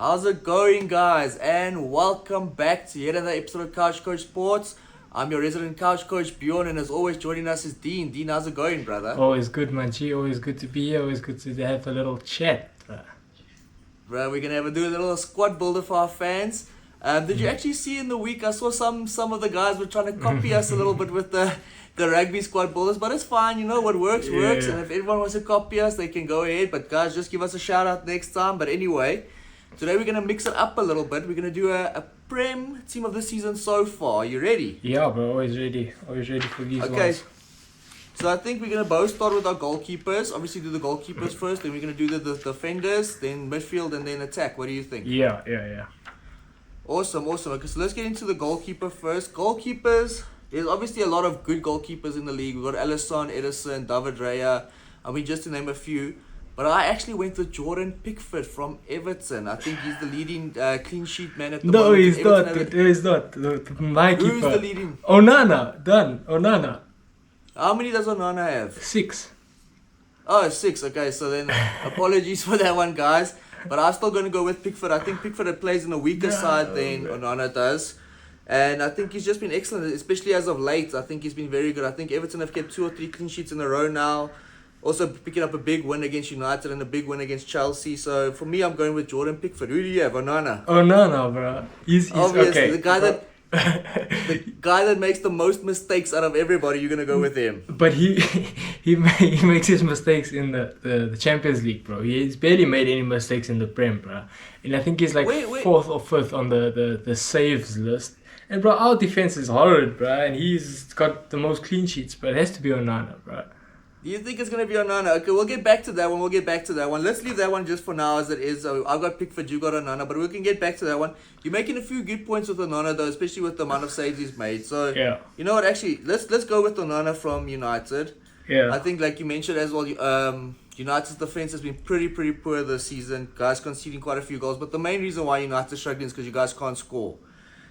How's it going, guys? And welcome back to yet another episode of Couch Coach Sports. I'm your resident couch coach, Bjorn, and as always, joining us is Dean. Dean, how's it going, brother? Always good, Manchi. Always good to be here. Always good to have a little chat. Bro, we're gonna do a little squad builder for our fans. Did you actually see in the week? I saw some of the guys were trying to copy us a little bit with the rugby squad builders, but it's fine. You know what works, works. And if everyone wants to copy us, they can go ahead. But guys, just give us a shout out next time. But anyway, today we're gonna mix it up a little bit. We're gonna do a Prem team of the season so far. Are you ready? Yeah, bro. Always ready. Always ready for these ones. So I think we're going to both start with our goalkeepers. Obviously do the goalkeepers first, then we're going to do the defenders, then midfield, and then attack. What do you think? Yeah. Awesome. Okay, so let's get into the goalkeeper first. Goalkeepers, there's obviously a lot of good goalkeepers in the league. We've got Alisson, Edison, David Raya. I mean, just to name a few. But I actually went with Jordan Pickford from Everton. I think he's the leading clean sheet man at the moment. No, he's not. He's not. My keeper. Who's the leading? Onana. How many does Onana have? 6. Oh, 6. Okay, so then apologies for that one, guys. But I'm still going to go with Pickford. I think Pickford plays in a weaker side than Onana does. And I think he's just been excellent, especially as of late. I think he's been very good. I think Everton have kept 2 or 3 clean sheets in a row now. Also picking up a big win against United and a big win against Chelsea. So for me, I'm going with Jordan Pickford. Who do you have? Onana? Onana, bro. He's obviously okay. The guy that makes the most mistakes out of everybody, you're gonna go with him. But he makes his mistakes in the Champions League, bro. He's barely made any mistakes in the Prem, bro. And I think he's like 4th or 5th on the saves list. And bro, our defense is horrid, bro. And he's got the most clean sheets, but it has to be Onana, bro. Do you think it's going to be Onana? Okay, we'll get back to that one. Let's leave that one just for now as it is. I've got Pickford, you got Onana, but we can get back to that one. You're making a few good points with Onana though, especially with the amount of saves he's made. So, yeah. You know what, actually, let's go with Onana from United. Yeah. I think like you mentioned as well, United's defense has been pretty poor this season. Guys conceding quite a few goals, but the main reason why United's struggling is because you guys can't score.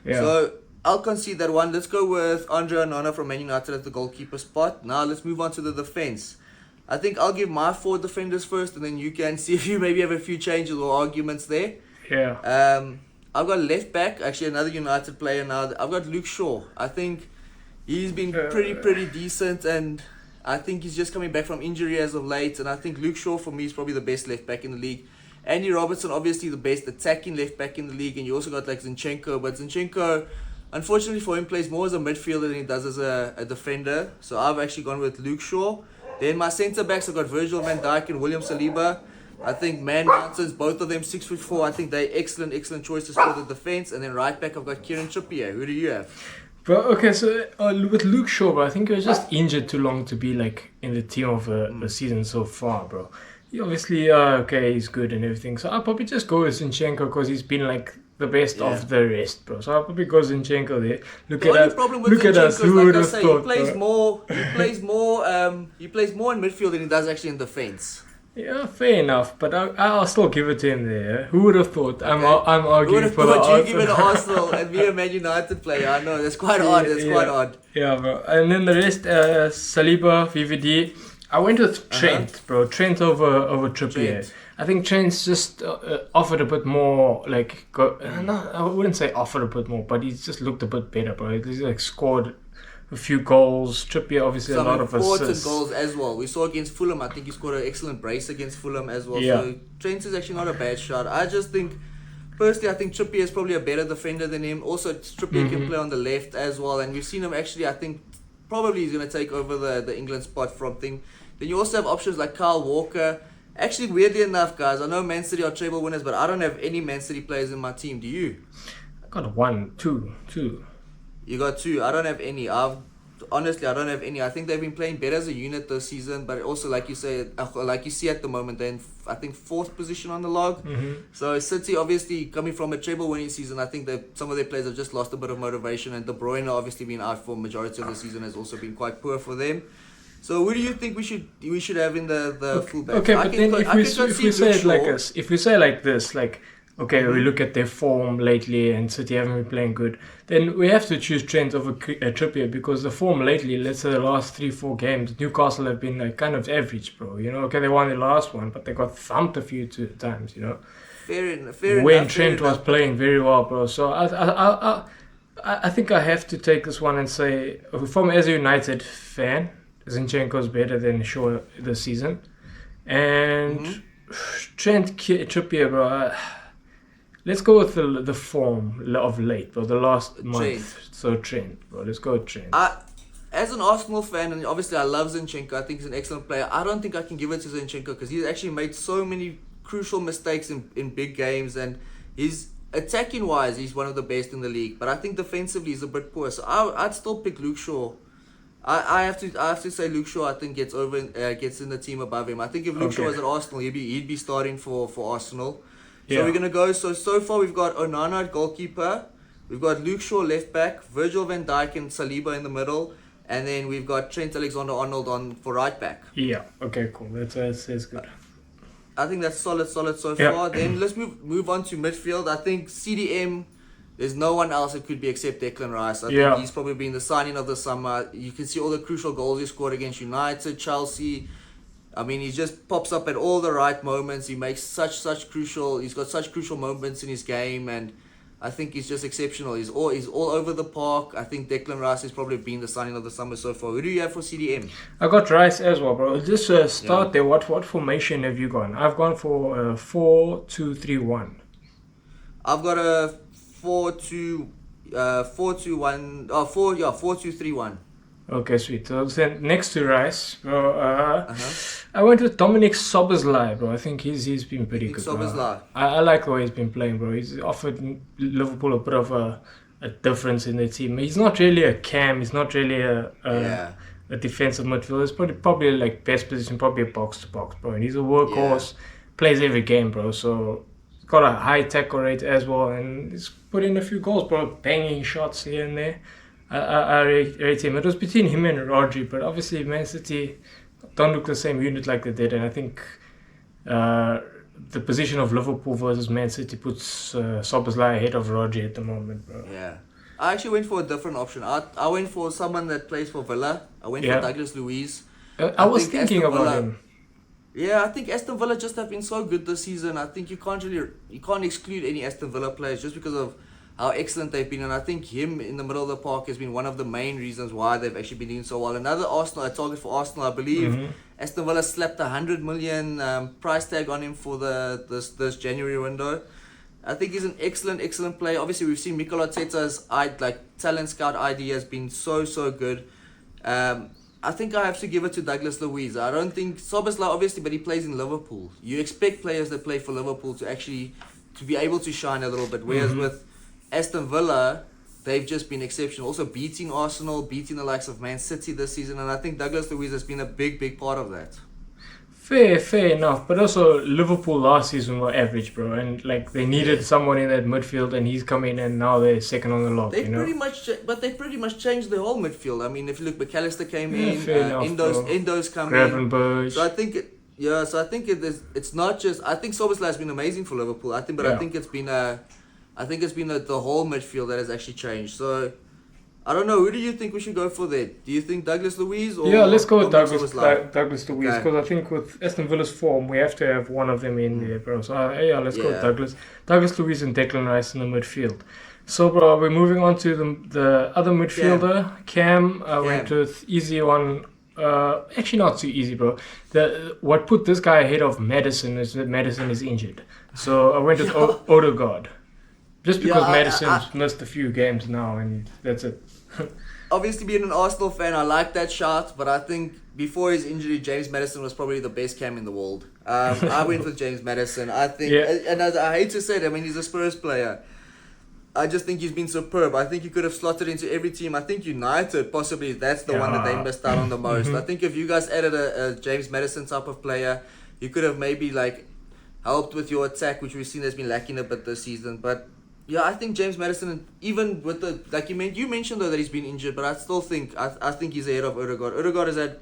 Yeah. So, I'll concede that one. Let's go with Andre Onana from Man United at the goalkeeper spot. Now let's move on to the defense. I think I'll give my 4 defenders first, and then you can see if you maybe have a few changes or arguments there. Yeah. I've got left back, actually another United player now. I've got Luke Shaw. I think he's been pretty decent, and I think he's just coming back from injury as of late. And I think Luke Shaw for me is probably the best left back in the league. Andy Robertson, obviously the best attacking left back in the league, and you also got like Zinchenko, but Zinchenko, unfortunately for him, plays more as a midfielder than he does as a defender. So I've actually gone with Luke Shaw. Then my centre backs, I've got Virgil van Dijk and William Saliba. I think man mountains, both of them 6'4". I think they're excellent choices for the defence. And then right back, I've got Kieran Trippier. Who do you have? Bro, okay, so with Luke Shaw, bro, I think he was just injured too long to be like in the team of the season so far, bro. He obviously, he's good and everything. So I'll probably just go with Zinchenko because he's been like the best of the rest, bro. So I'll probably go Zinchenko there. Look at us. Who would have thought? He plays more in midfield than he does actually in defence. Yeah, fair enough. But I'll still give it to him there. Who would have thought? Okay. I'm arguing for the Arsenal. You give it to Arsenal and be a Man United player. I know that's quite odd. Quite odd. Yeah, bro. And then the rest, Saliba, VVD. I went with Trent, bro. Trent over Trippier. Trent. I think Trent's just offered a bit more, like, I wouldn't say offered a bit more, but he's just looked a bit better, bro. He's like scored a few goals. Trippier, obviously, a lot of assists. Some important goals as well. We saw against Fulham, I think he scored an excellent brace against Fulham as well. Yeah. So Trent is actually not a bad shot. I just think, personally, I think Trippier is probably a better defender than him. Also, Trippier can play on the left as well. And we've seen him actually, I think, probably he's going to take over the England spot from thing. Then you also have options like Kyle Walker. Actually, weirdly enough, guys, I know Man City are treble winners, but I don't have any Man City players in my team. Do you? I got 1, 2. You got 2. I don't have any. Honestly, I don't have any. I think they've been playing better as a unit this season, but also, like you say, like you see at the moment, they're in, I think, 4th position on the log. Mm-hmm. So City, obviously, coming from a treble winning season, I think that some of their players have just lost a bit of motivation, and De Bruyne, obviously, being out for majority of the season, has also been quite poor for them. So who do you think we should have in the fullback? Okay, but then if we say it like this, if we say like this, like, okay, we look at their form lately and City haven't been playing good, then we have to choose Trent over Trippier because the form lately, let's say the last 3-4 games, Newcastle have been like kind of average, bro. You know, okay, they won the last one, but they got thumped a few times, you know. Fair enough. Fair when enough. Trent fair was enough. playing very well, bro. So I think I have to take this one and say, from as a United fan, Zinchenko's better than Shaw this season, and Trent Trippier, bro. Let's go with the form of late, bro. The last month. Trent. So Trent, bro. Let's go with Trent. As an Arsenal fan, and obviously I love Zinchenko, I think he's an excellent player. I don't think I can give it to Zinchenko because he's actually made so many crucial mistakes in big games, and he's attacking wise, he's one of the best in the league. But I think defensively he's a bit poor. So I'd still pick Luke Shaw. I have to say Luke Shaw I think gets in the team above him. I think if Luke Shaw was at Arsenal, he'd be starting for Arsenal. Yeah. So we're gonna go. So far we've got Onana at goalkeeper. We've got Luke Shaw left back, Virgil van Dijk and Saliba in the middle. And then we've got Trent Alexander-Arnold for right back. Yeah. Okay. Cool. That's good. I think that's solid so far. Then let's move on to midfield. I think CDM. There's no one else that could be except Declan Rice. I think he's probably been the signing of the summer. You can see all the crucial goals he scored against United, Chelsea. I mean, he just pops up at all the right moments. He makes such crucial. He's got such crucial moments in his game, and I think he's just exceptional. He's all over the park. I think Declan Rice has probably been the signing of the summer so far. Who do you have for CDM? I got Rice as well, bro. Just start there. What formation have you gone? I've gone for 4-2-3-1. I've got a 4-2-3-1. Okay, sweet. So then next to Rice, bro, I went with Dominic Szoboszlai, bro. I think he's been pretty good. Szoboszlai. I like the way he's been playing, bro. He's offered Liverpool a bit of a difference in the team. He's not really a cam. He's not really a defensive midfielder. It's probably like best position, probably a box to box, bro. And he's a workhorse. Plays every game, bro. So he's got a high tackle rate as well, and he's put in a few goals, bro. Banging shots here and there. I rate him. It was between him and Rodri, but obviously Man City don't look the same unit like they did, and I think the position of Liverpool versus Man City puts Szoboszlai ahead of Rodri at the moment, bro. Yeah. I actually went for a different option. I went for someone that plays for Villa. I went for Douglas Luiz. I was thinking about him. Yeah, I think Aston Villa just have been so good this season. I think you can't exclude any Aston Villa players just because of how excellent they've been, and I think him in the middle of the park has been one of the main reasons why they've actually been doing so well. Another target for Arsenal, I believe. Aston Villa slapped a 100 million price tag on him for this January window. I think he's an excellent player. Obviously, we've seen Mikel Arteta's talent scout ID has been so good. I think I have to give it to Douglas Luiz. I don't think Szoboszlai obviously, but he plays in Liverpool. You expect players that play for Liverpool to be able to shine a little bit, whereas with Aston Villa, they've just been exceptional. Also beating Arsenal, beating the likes of Man City this season, and I think Douglas Luiz has been a big part of that. Fair enough, but also Liverpool last season were average, bro, and they needed someone in that midfield, and he's come in, and now they're second on the log. They pretty much changed the whole midfield. I mean, if you look, McAllister came in, Endo's come Gravenberch. in. So I think it's not just. I think Szoboszlai has been amazing for Liverpool. I think it's been the whole midfield that has actually changed. So I don't know. Who do you think we should go for there? Do you think Douglas Luiz or let's go with Douglas Luiz Okay. because I think with Aston Villa's form, we have to have one of them in there, bro. So let's go with Douglas Luiz and Declan Rice in the midfield. So, bro, we're moving on to the other midfielder, Cam. I went with easy one. Actually, not too easy, bro. What put this guy ahead of Maddison is that Maddison is injured. So I went with Odegaard. Just because Maddison's missed a few games now, and that's it. Obviously, being an Arsenal fan, I like that shot, but I think before his injury, James Maddison was probably the best cam in the world. I went with James Maddison. I think, and I hate to say it, I mean, he's a Spurs player. I just think he's been superb. I think he could have slotted into every team. I think United, possibly, that's the one that they missed out on the most. I think if you guys added a James Maddison type of player, you could have maybe helped with your attack, which we've seen has been lacking a bit this season. But yeah, I think James Maddison, even with you mentioned though that he's been injured, but I still think I think he's ahead of Odegaard. Odegaard has had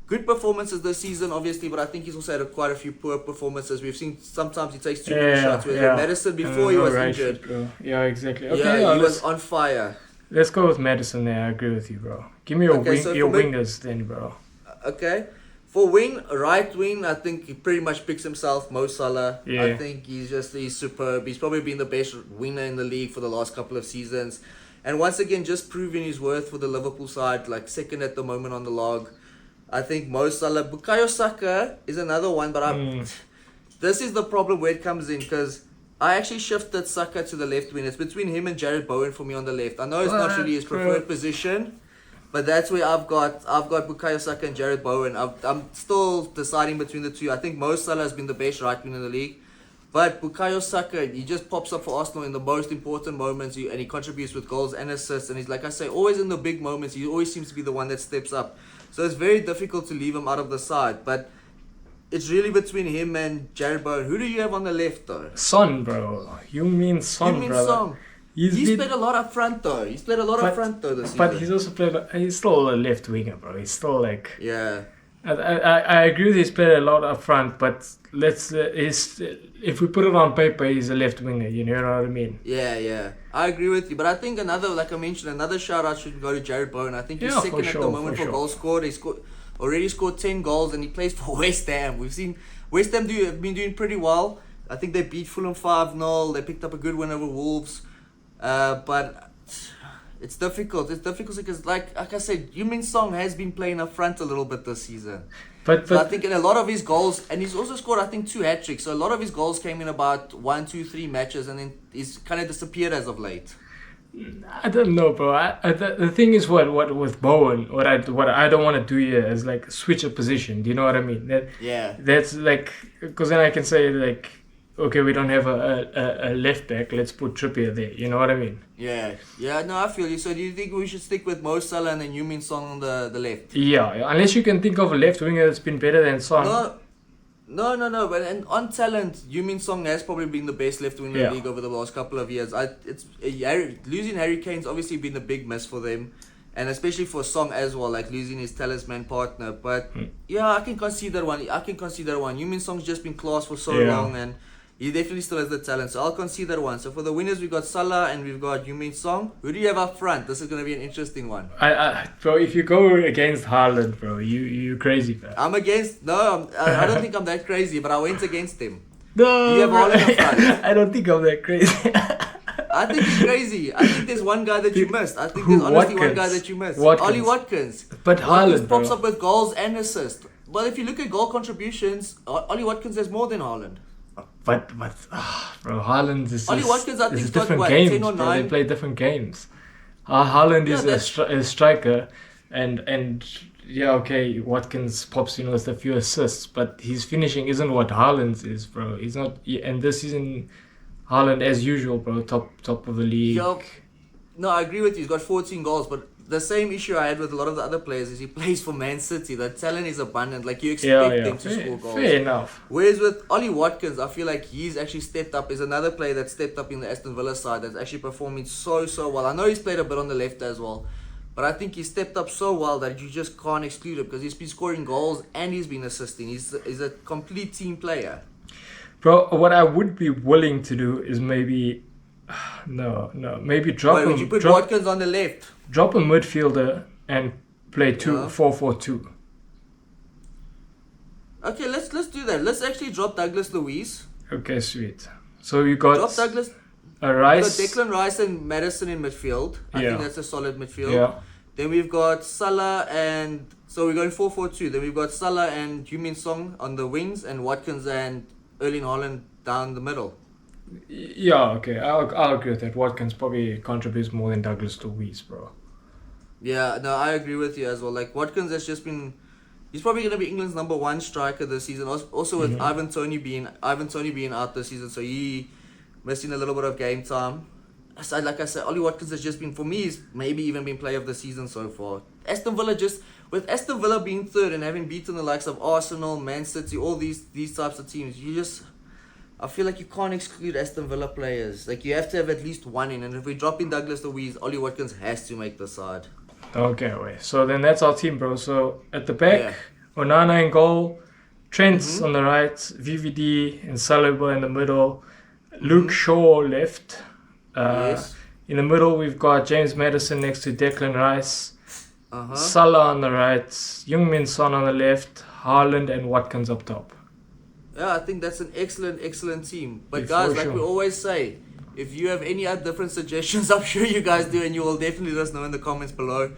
good performances this season, obviously, but I think he's also had quite a few poor performances. We've seen sometimes he takes too many shots. Whereas Maddison before he was injured, yeah, exactly. Okay, he was on fire. Let's go with Maddison there. I agree with you, bro. Give me your wingers then, bro. Okay. For right wing, I think he pretty much picks himself, Mo Salah. Yeah. I think he's superb. He's probably been the best winger in the league for the last couple of seasons. And once again, just proving his worth for the Liverpool side, like second at the moment on the log. I think Mo Salah. Bukayo Saka is another one, but this is the problem where it comes in, because I actually shifted Saka to the left wing. It's between him and Jared Bowen for me on the left. I know it's not really his preferred position, but that's where I've got Bukayo Saka and Jared Bowen. I'm still deciding between the two. I think Mo Salah has been the best right wing in the league, but Bukayo Saka, he just pops up for Arsenal in the most important moments, and he contributes with goals and assists. And he's, like I say, always in the big moments. He always seems to be the one that steps up. So it's very difficult to leave him out of the side. But it's really between him and Jared Bowen. Who do you have on the left, though? Son, bro. You mean Son, bro? Son. He's played a lot up front, though. This season. But he's also played. He's still a left winger, bro. He's still like. Yeah. I agree with he's played a lot up front, but if we put it on paper, he's a left winger. You know what I mean? Yeah. I agree with you, but I think like I mentioned, another shout out should go to Jared Bowen. I think he's second at the moment for goals scored. He already scored 10 goals, and he plays for West Ham. We've seen West Ham have been doing pretty well. I think they beat Fulham 5-0. They picked up a good win over Wolves. But it's difficult. It's difficult because, like I said, Heung-min Son has been playing up front a little bit this season. But so I think in a lot of his goals, and he's also scored, I think, 2 hat-tricks. So a lot of his goals came in about 1, 2, 3 matches, and then he's kind of disappeared as of late. I don't know, bro. The thing is, what with Bowen, what I don't want to do here is like switch a position. Do you know what I mean? That's like, because then I can say like, okay, we don't have a left back. Let's put Trippier there. You know what I mean? Yeah. No, I feel you. So do you think we should stick with Mo Salah and then Heung-min Son on the left? Yeah, unless you can think of a left winger that's been better than Son. No. But on talent, Heung-min Son has probably been the best left winger in the league over the last couple of years. Losing Harry Kane's obviously been a big miss for them, and especially for Son as well, like losing his talisman partner. But yeah, I can consider one. Heung-min Son's just been class for so long, and he definitely still has the talent, so I'll consider one. So for the winners, we've got Salah and we've got Heung-min Son. Who do you have up front? This is going to be an interesting one. Bro, if you go against Haaland, bro, you crazy, bro. I don't think I'm that crazy, but I went against him. No, you have Haaland up front. I don't think I'm that crazy. I think he's crazy. I think there's one guy that you missed. I think there's honestly one guy that you missed. Ollie Watkins. But Haaland pops up with goals and assists. Well, if you look at goal contributions, Ollie Watkins has more than Haaland. But bro, Haaland is Ollie Watkins, I think, different got, games, 10 or 9? Bro. They play different games. Haaland is a striker, and yeah, okay, Watkins pops in with a few assists, but his finishing isn't what Haaland's is, bro. He's not. And this season, Haaland, as usual, bro, top of the league. No, I agree with you. He's got 14 goals, but the same issue I had with a lot of the other players is he plays for Man City. The talent is abundant. Like, you expect them to score goals. Fair enough. Whereas with Ollie Watkins, I feel like he's actually stepped up. Is another player that stepped up in the Aston Villa side that's actually performing so well. I know he's played a bit on the left as well, but I think he stepped up so well that you just can't exclude him because he's been scoring goals and he's been assisting. He's a complete team player. Bro, what I would be willing to do is maybe... maybe drop him. Would you put Watkins on the left? Drop a midfielder and play 4-4-2. Okay, let's do that. Let's actually drop Douglas Luiz. Okay, sweet. So you got drop Douglas. Rice. We've got Declan Rice and Maddison in midfield. I think that's a solid midfield. Yeah. Then we've got Salah and so we're going 4-4-2. Then we've got Salah and Heung-min Son on the wings and Watkins and Erling Haaland down the middle. Yeah, okay, I'll agree with that. Watkins probably contributes more than Douglas Luiz, bro. Yeah, no, I agree with you as well. Like, Watkins has just been... He's probably going to be England's number 1 striker this season. Also with Ivan Toney being out this season, so he missing a little bit of game time. So like I said, Ollie Watkins has just been, for me, he's maybe even been player of the season so far. With Aston Villa being third and having beaten the likes of Arsenal, Man City, all these types of teams, I feel like you can't exclude Aston Villa players. Like, you have to have at least one in. And if we drop in Douglas Luiz, Ollie Watkins has to make the side. Okay, wait. So then that's our team, bro. So at the back, Onana in goal, Trent's on the right, VVD and Saliba in the middle, Luke Shaw left. Yes. In the middle, we've got James Maddison next to Declan Rice, Salah on the right, Heung-min Son on the left, Haaland and Watkins up top. Yeah, I think that's an excellent team. But Yeah, guys, for like sure. we always say, if you have any other different suggestions, I'm sure you guys do, and you will definitely let us know in the comments below.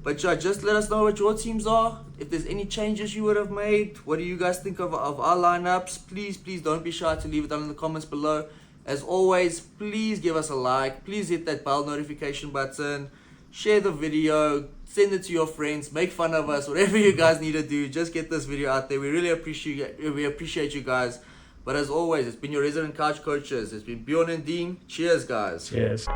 But yeah, just let us know what your teams are. If there's any changes you would have made, what do you guys think of our lineups? Please don't be shy to leave it down in the comments below. As always, please give us a like. Please hit that bell notification button. Share the video. Send it to your friends. Make fun of us. Whatever you guys need to do, just get this video out there. We really appreciate you guys. But as always, it's been your resident couch coaches. It's been Bjorn and Dean. Cheers, guys. Cheers.